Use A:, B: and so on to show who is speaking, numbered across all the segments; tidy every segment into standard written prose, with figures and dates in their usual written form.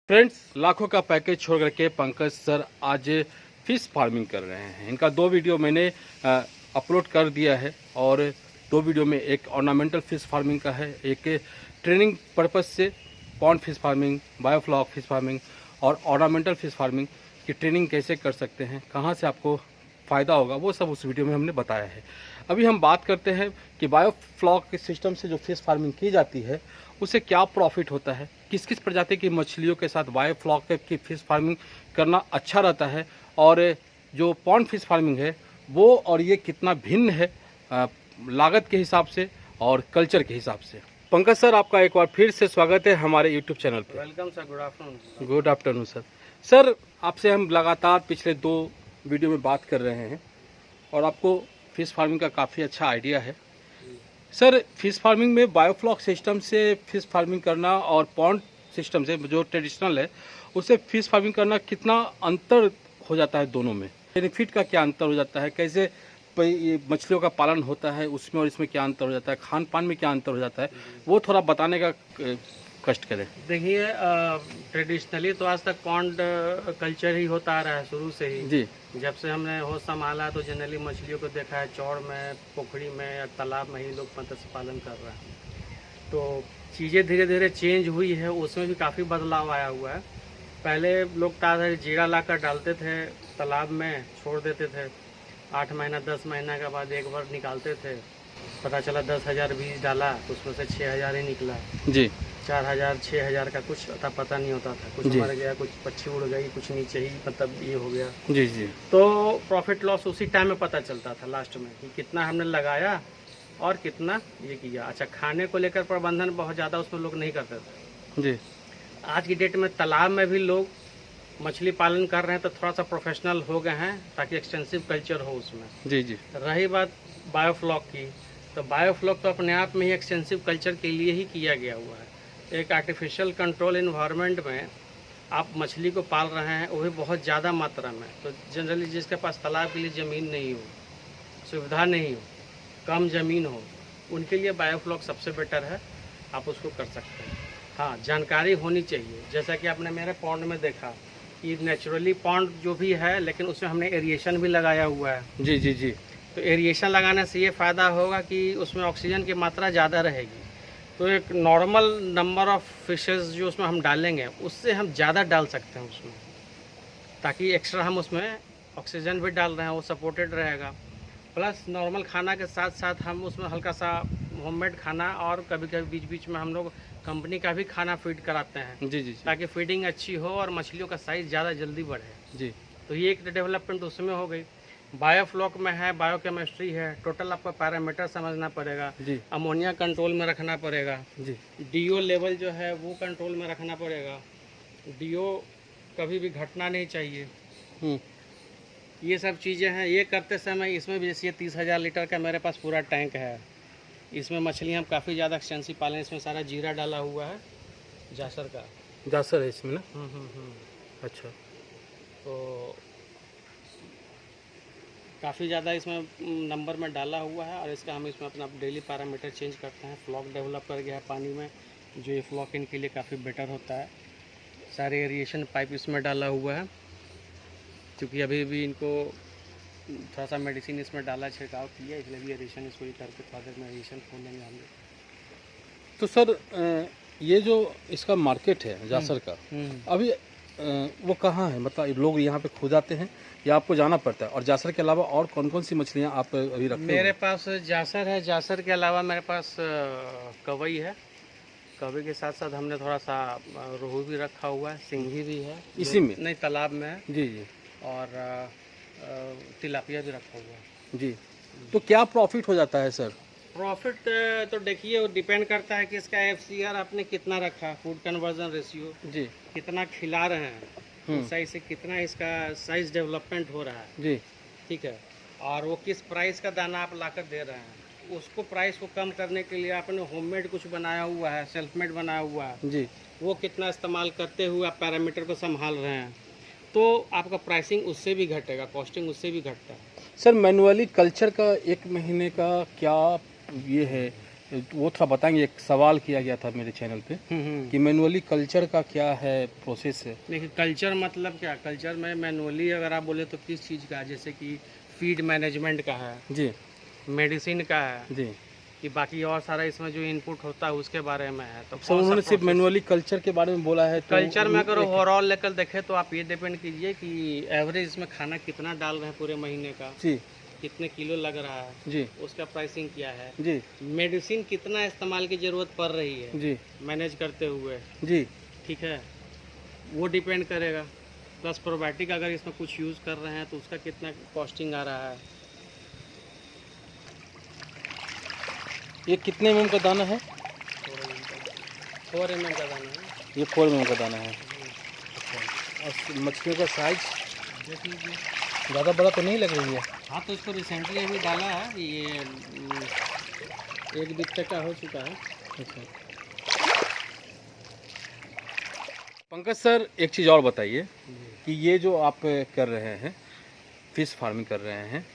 A: Friends, लाखों का package छोड़ करके पंकज सर आज फिश फार्मिंग कर रहे हैं। इनका 2 वीडियो मैंने अपलोड कर दिया है और 2 वीडियो में एक ऑर्नामेंटल फिश फार्मिंग का है, एक ट्रेनिंग पर्पस से pond fish farming, biofloc fish farming और ऑर्नामेंटल फिश फार्मिंग की ट्रेनिंग कैसे कर सकते हैं, कहाँ से आपको फ़ायदा होगा, वो सब उस वीडियो में हमने बताया है। अभी हम बात करते हैं कि बायोफ्लॉक के सिस्टम से जो फिश फार्मिंग की जाती है उससे क्या प्रॉफिट होता है, किस किस प्रजाति की मछलियों के साथ बायोफ्लॉक की फिश फार्मिंग करना अच्छा रहता है और जो पॉन्ड फिश फार्मिंग है वो और ये कितना भिन्न है लागत के हिसाब से और कल्चर के हिसाब से। पंकज सर, आपका एक बार फिर से स्वागत है हमारे यूट्यूब चैनल पर।
B: Welcome sir, good afternoon.
A: Good afternoon sir. Sir, आपसे हम लगातार पिछले 2 वीडियो में बात कर रहे हैं और आपको फिश फार्मिंग का काफ़ी अच्छा आइडिया है। सर, फिश फार्मिंग में बायोफ्लॉक सिस्टम से फिश फार्मिंग करना और पॉन्ड सिस्टम से जो ट्रेडिशनल है उससे फिश फार्मिंग करना कितना अंतर हो जाता है, दोनों में बेनिफिट का क्या अंतर हो जाता है, कैसे ये मछलियों का पालन होता है उसमें और इसमें क्या अंतर हो जाता है, खान पान में क्या अंतर हो जाता है, वो थोड़ा बताने का कष्ट करें।
B: देखिए, ट्रेडिशनली तो आज तक पॉन्ड कल्चर ही होता आ रहा है शुरू से ही
A: जी।
B: जब से हमने होश संभाला तो जनरली मछलियों को देखा है चौड़ में, पोखरी में या तालाब में ही लोग मत्स्य पालन कर रहे हैं। तो चीज़ें धीरे धीरे चेंज हुई है, उसमें भी काफ़ी बदलाव आया हुआ है। पहले लोग ताज़ा जीरा लाकर डालते थे, तालाब में छोड़ देते थे, 8 महीना 10 महीना के बाद एक बार निकालते थे, पता चला 10,000 बीज डाला तो उसमें से 6,000 ही निकला।
A: जी।
B: 4,000 6,000 का कुछ पता नहीं होता था, कुछ मर गया, कुछ पक्षी उड़ गई, कुछ नीचे ही मतलब ये हो गया।
A: जी जी।
B: तो प्रॉफिट लॉस उसी टाइम में पता चलता था लास्ट में कि कितना हमने लगाया और कितना ये किया। अच्छा, खाने को लेकर प्रबंधन बहुत ज़्यादा उसमें लोग नहीं करते थे।
A: जी।
B: आज की डेट में तालाब में भी लोग मछली पालन कर रहे हैं तो थोड़ा सा प्रोफेशनल हो गए हैं ताकि एक्सटेंसिव कल्चर हो उसमें।
A: जी जी।
B: रही बात बायोफ्लॉक की, तो बायोफ्लॉक तो अपने आप में ही एक्सटेंसिव कल्चर के लिए ही किया गया हुआ है। एक आर्टिफिशियल कंट्रोल इन्वायरमेंट में आप मछली को पाल रहे हैं, वो भी बहुत ज़्यादा मात्रा में। तो जनरली जिसके पास तालाब के लिए ज़मीन नहीं हो, सुविधा नहीं हो, कम ज़मीन हो, उनके लिए बायोफ्लॉक सबसे बेटर है, आप उसको कर सकते हैं। हाँ, जानकारी होनी चाहिए। जैसा कि आपने मेरे पॉन्ड में देखा कि नेचुरली पॉन्ड जो भी है लेकिन उसमें हमने एरिएशन भी लगाया हुआ है।
A: जी जी जी।
B: तो एरिएशन लगाने से ये फ़ायदा होगा कि उसमें ऑक्सीजन की मात्रा ज़्यादा रहेगी। तो एक नॉर्मल नंबर ऑफ़ फिशेस जो उसमें हम डालेंगे उससे हम ज़्यादा डाल सकते हैं उसमें, ताकि एक्स्ट्रा हम उसमें ऑक्सीजन भी डाल रहे हैं, वो सपोर्टेड रहेगा। प्लस नॉर्मल खाना के साथ साथ हम उसमें हल्का सा होममेड खाना और कभी कभी बीच बीच में हम लोग कंपनी का भी खाना फीड कराते हैं।
A: जी जी।
B: ताकि फीडिंग अच्छी हो और मछलियों का साइज़ ज़्यादा जल्दी बढ़े।
A: जी।
B: तो ये एक डेवलपमेंट उसमें हो गई। बायोफ्लॉक में है, बायोकेमिस्ट्री है, टोटल आपको पैरामीटर समझना पड़ेगा।
A: जी।
B: अमोनिया कंट्रोल में रखना पड़ेगा।
A: जी।
B: डीओ लेवल जो है वो कंट्रोल में रखना पड़ेगा। डीओ कभी भी घटना नहीं चाहिए। ये सब चीज़ें हैं। ये करते समय इसमें भी जैसे 30,000 लीटर का मेरे पास पूरा टैंक है, इसमें मछलियाँ हम काफ़ी ज़्यादा एक्सटेंसिव पालें। इसमें सारा जीरा डाला हुआ है, जासर का।
A: जासर है इसमें ना? अच्छा।
B: तो काफ़ी ज़्यादा इसमें नंबर में डाला हुआ है और इसका हम इसमें अपना डेली पैरामीटर चेंज करते हैं। फ्लॉक डेवलप कर गया है पानी में, जो ये फ्लॉक इनके लिए काफ़ी बेटर होता है। सारे एरिएशन पाइप इसमें डाला हुआ है, क्योंकि अभी भी इनको थोड़ा सा मेडिसिन इसमें डाला, छिड़काव किया, इसलिए भी एरिएशन इसको ही करके थोड़ा देर में एरिएशन खोलेंगे हम लोग।
A: तो सर, ये जो इसका मार्केट है जासर का, अभी वो कहाँ है? मतलब लोग यहाँ पे खुद आते हैं या आपको जाना पड़ता है? और जासर के अलावा और कौन कौन सी मछलियाँ आप अभी रखते हैं?
B: मेरे पास जासर है, जासर के अलावा मेरे पास कवई है। कवई के साथ साथ हमने थोड़ा सा रोहू भी रखा हुआ है, सिंघी भी है
A: इसी में?
B: नहीं, तालाब में है।
A: जी जी।
B: और तिलापिया भी रखा हुआ है।
A: जी। तो क्या प्रॉफिट हो जाता है सर?
B: प्रॉफिट तो देखिए वो डिपेंड करता है कि इसका FCR आपने कितना रखा, फूड कन्वर्जन रेशियो
A: जी।
B: कितना खिला रहे हैं, उस साइज से कितना इसका साइज डेवलपमेंट हो रहा है।
A: जी।
B: ठीक है। और वो किस प्राइस का दाना आप लाकर दे रहे हैं, उसको प्राइस को कम करने के लिए आपने होममेड कुछ बनाया हुआ है, सेल्फ मेड बनाया हुआ है
A: जी।
B: वो कितना इस्तेमाल करते हुए आप पैरामीटर को संभाल रहे हैं, तो आपका प्राइसिंग उससे भी घटेगा, कॉस्टिंग उससे भी घटता है।
A: सर, मैनुअली कल्चर का 1 महीने का क्या ये है वो थोड़ा बताएंगे। एक सवाल किया गया था मेरे चैनल पे कि मैनुअली कल्चर का क्या है प्रोसेस है।
B: देखिए कल्चर मतलब क्या, कल्चर में मैनुअली अगर आप बोले तो किस चीज़ का है, जैसे कि फीड मैनेजमेंट का है
A: जी
B: मेडिसिन का है
A: जी।
B: कि बाकी और सारा इसमें जो इनपुट होता है उसके बारे में है। तो
A: सर उन्होंने सिर्फ मैनुअली कल्चर के बारे में बोला है, तो
B: कल्चर में अगर ओवरऑल लेकर देखें तो आप ये डिपेंड कीजिए कि एवरेज इसमें खाना कितना डाल रहे हैं पूरे महीने का,
A: जी
B: कितने किलो लग रहा है,
A: जी
B: उसका प्राइसिंग क्या है,
A: जी
B: मेडिसिन कितना इस्तेमाल की ज़रूरत पड़ रही है
A: जी
B: मैनेज करते हुए,
A: जी
B: ठीक है, वो डिपेंड करेगा। प्लस प्रोबायोटिक अगर इसमें कुछ यूज़ कर रहे हैं तो उसका कितना कॉस्टिंग आ रहा है।
A: ये कितने mm का दाना है?
B: 4 mm का दाना है।
A: ये 4 mm का दाना है। और मछलियों का साइज
B: देख लीजिए।
A: ज़्यादा बड़ा तो नहीं लग रही है।
B: हाँ तो इसको रिसेंटली अभी डाला है, ये 1 बित्ते का हो चुका है।
A: अच्छा पंकज सर, एक चीज़ और बताइए कि ये जो आप कर रहे हैं, फिश फार्मिंग कर रहे हैं,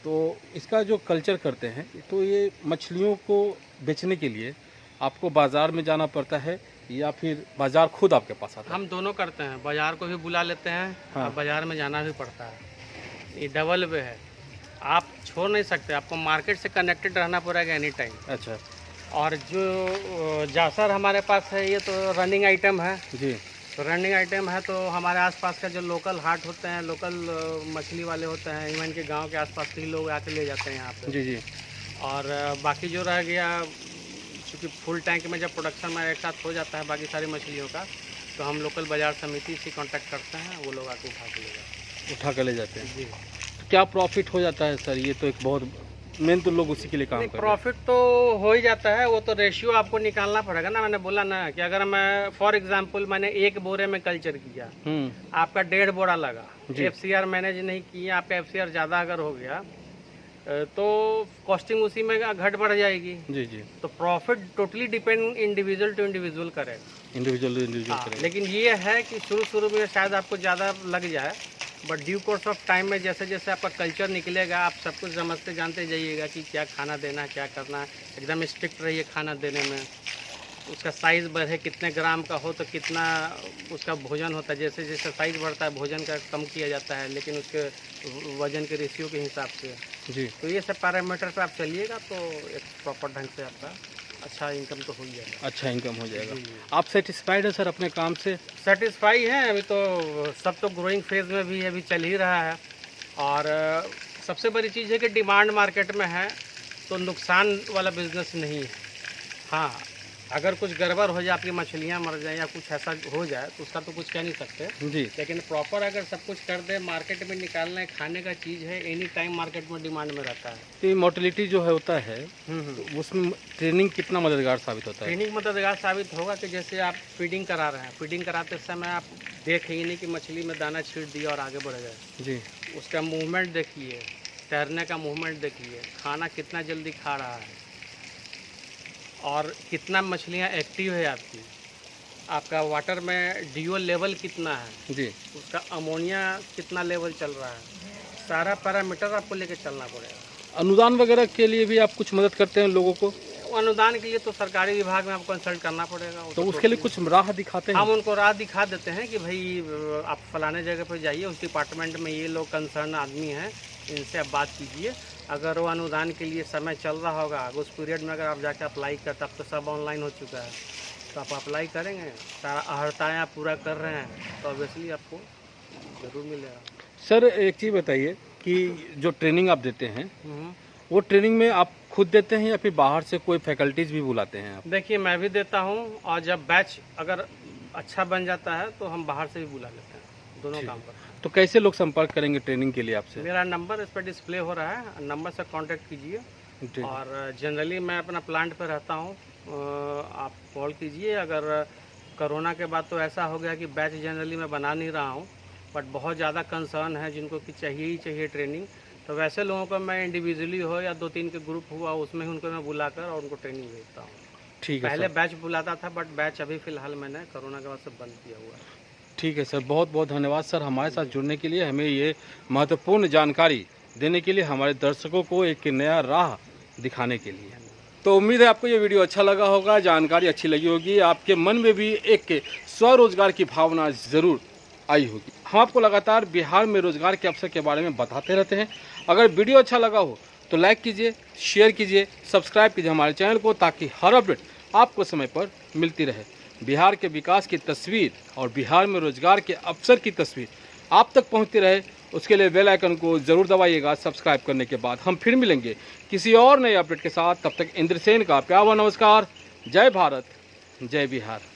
A: तो इसका जो कल्चर करते हैं, तो ये मछलियों को बेचने के लिए आपको बाज़ार में जाना पड़ता है या फिर बाज़ार खुद आपके पास आता है?
B: हम दोनों करते हैं, बाज़ार को भी बुला लेते हैं
A: हाँ।
B: और बाज़ार में जाना भी पड़ता है। ये डबल वे है, आप छोड़ नहीं सकते, आपको मार्केट से कनेक्टेड रहना पड़ेगा एनी टाइम।
A: अच्छा
B: और जो जासर हमारे पास है ये तो रनिंग आइटम है।
A: जी
B: तो रनिंग आइटम है तो हमारे आसपास का जो लोकल हाट होते हैं, लोकल मछली वाले होते हैं, इवन के गांव के आसपास के ही लोग आके ले जाते हैं यहाँ पे।
A: जी जी।
B: और बाकी जो रह गया, चूँकि फुल टैंक में जब प्रोडक्शन में एक साथ हो जाता है बाकी सारी मछलियों का, तो हम लोकल बाज़ार समिति से कांटेक्ट करते हैं, वो लोग आके उठा के ले जाते हैं।
A: उठा कर ले जाते हैं।
B: जी
A: तो क्या प्रॉफिट हो जाता है सर? ये तो एक बहुत मेन, तो लोग उसी के लिए काम कर रहे हैं।
B: प्रॉफिट तो हो ही जाता है, वो तो रेशियो आपको निकालना पड़ेगा ना। मैंने बोला ना कि अगर मैं फॉर एग्जांपल मैंने 1 बोरे में कल्चर किया, आपका 1.5 बोरा लगा, FCR मैनेज नहीं किया, आपका FCR ज़्यादा अगर हो गया तो कॉस्टिंग उसी में घट बढ़ जाएगी।
A: जी जी।
B: तो profit totally depend individual to individual करेगा।
A: इंडिविजुअल
B: हाँ,
A: करेंगे।
B: लेकिन ये है कि शुरू में शायद आपको ज़्यादा लग जाए, but due course of time में जैसे जैसे आपका कल्चर निकलेगा, आप सब कुछ समझते जानते जाइएगा कि क्या खाना देना, क्या करना। एकदम स्ट्रिक्ट रहिए खाना देने में, उसका साइज़ बढ़े, कितने ग्राम का हो तो कितना उसका भोजन होता है। जैसे जैसे साइज़ बढ़ता है भोजन का कम किया जाता है, लेकिन उसके वजन के रेशियो के हिसाब से।
A: जी।
B: तो ये सब पैरामीटर पे आप चलिएगा तो एक प्रॉपर ढंग से आपका अच्छा इनकम तो हो ही जाएगा।
A: अच्छा इनकम हो जाएगा।
B: जी।
A: आप सेटिस्फाइड है सर अपने काम से?
B: सेटिस्फाई है, अभी तो सब तो ग्रोइंग फेज में भी अभी चल ही रहा है। और सबसे बड़ी चीज़ है कि डिमांड मार्केट में है, तो नुकसान वाला बिजनेस नहीं है। हाँ, अगर कुछ गड़बड़ हो जाए, आपकी मछलियाँ मर जाएं या कुछ ऐसा हो जाए तो उसका तो कुछ कह नहीं सकते।
A: जी।
B: लेकिन प्रॉपर अगर सब कुछ कर दे, मार्केट में निकालना है, खाने का चीज़ है, एनी टाइम मार्केट में डिमांड में रहता है।
A: तो ये मोर्टेलिटी जो है होता है, तो उसमें ट्रेनिंग कितना मददगार साबित होता है?
B: ट्रेनिंग मददगार साबित होगा कि जैसे आप फीडिंग करा रहे हैं, फीडिंग कराते समय आप देखेंगे नहीं कि मछली में दाना छीट दिया और आगे बढ़ जाए।
A: जी।
B: उसका मूवमेंट देखिए, तैरने का मूवमेंट देखिए, खाना कितना जल्दी खा रहा है और कितना मछलियाँ एक्टिव है आपकी, आपका वाटर में DO लेवल कितना है,
A: जी।
B: उसका अमोनिया कितना लेवल चल रहा है, सारा पैरामीटर आपको लेके चलना पड़ेगा।
A: अनुदान वगैरह के लिए भी आप कुछ मदद करते हैं लोगों को?
B: अनुदान के लिए तो सरकारी विभाग में आपको कंसल्ट करना पड़ेगा।
A: तो उसके लिए कुछ राह दिखाते हैं?
B: हम उनको राह दिखा देते हैं कि भाई आप फलाने जगह पर जाइए, उस डिपार्टमेंट में ये लोग कंसर्न आदमी हैं, इनसे आप बात कीजिए। अगर वो अनुदान के लिए समय चल रहा होगा, उस पीरियड में अगर आप जाकर अप्लाई करते, अब तो सब ऑनलाइन हो चुका है, तो आप अप्लाई करेंगे, सारा अहर्ताएँ आप पूरा कर रहे हैं, तो ऑब्वियसली आपको ज़रूर मिलेगा।
A: सर एक चीज़ बताइए कि जो ट्रेनिंग आप देते हैं, वो ट्रेनिंग में आप खुद देते हैं या फिर बाहर से कोई फैकल्टीज़ भी बुलाते हैं आप?
B: देखिए, मैं भी देता हूँ, और जब बैच अगर अच्छा बन जाता है तो हम बाहर से भी बुला लेते हैं, दोनों काम करते हैं।
A: तो कैसे लोग संपर्क करेंगे ट्रेनिंग के लिए आपसे?
B: मेरा नंबर इस पर डिस्प्ले हो रहा है, नंबर से कांटेक्ट कीजिए। और जनरली मैं अपना प्लांट पे रहता हूँ, आप कॉल कीजिए। अगर कोरोना के बाद तो ऐसा हो गया कि बैच जनरली मैं बना नहीं रहा हूँ, बट बहुत ज़्यादा कंसर्न है जिनको कि चाहिए ही चाहिए ट्रेनिंग, तो वैसे लोगों को मैं इंडिविजुअली हो या 2-3 के ग्रुप हुआ उसमें ही उनको मैं बुलाकर और उनको ट्रेनिंग भेजता हूँ।
A: ठीक है।
B: पहले बैच बुलाता था, बट बैच अभी फ़िलहाल मैंने कोरोना के बाद से बंद किया हुआ है।
A: ठीक है सर, बहुत बहुत धन्यवाद सर हमारे साथ जुड़ने के लिए, हमें ये महत्वपूर्ण जानकारी देने के लिए, हमारे दर्शकों को एक नया राह दिखाने के लिए। तो उम्मीद है आपको ये वीडियो अच्छा लगा होगा, जानकारी अच्छी लगी होगी, आपके मन में भी एक स्वरोजगार की भावना ज़रूर आई होगी। हम आपको लगातार बिहार में रोजगार के अवसर के बारे में बताते रहते हैं। अगर वीडियो अच्छा लगा हो तो लाइक कीजिए, शेयर कीजिए, सब्सक्राइब कीजिए हमारे चैनल को, ताकि हर अपडेट आपको समय पर मिलती रहे। बिहार के विकास की तस्वीर और बिहार में रोजगार के अवसर की तस्वीर आप तक पहुंचती रहे, उसके लिए बेल आइकन को ज़रूर दबाइएगा। सब्सक्राइब करने के बाद हम फिर मिलेंगे किसी और नए अपडेट के साथ। तब तक इंद्रसेन का प्यार व नमस्कार। जय भारत, जय बिहार।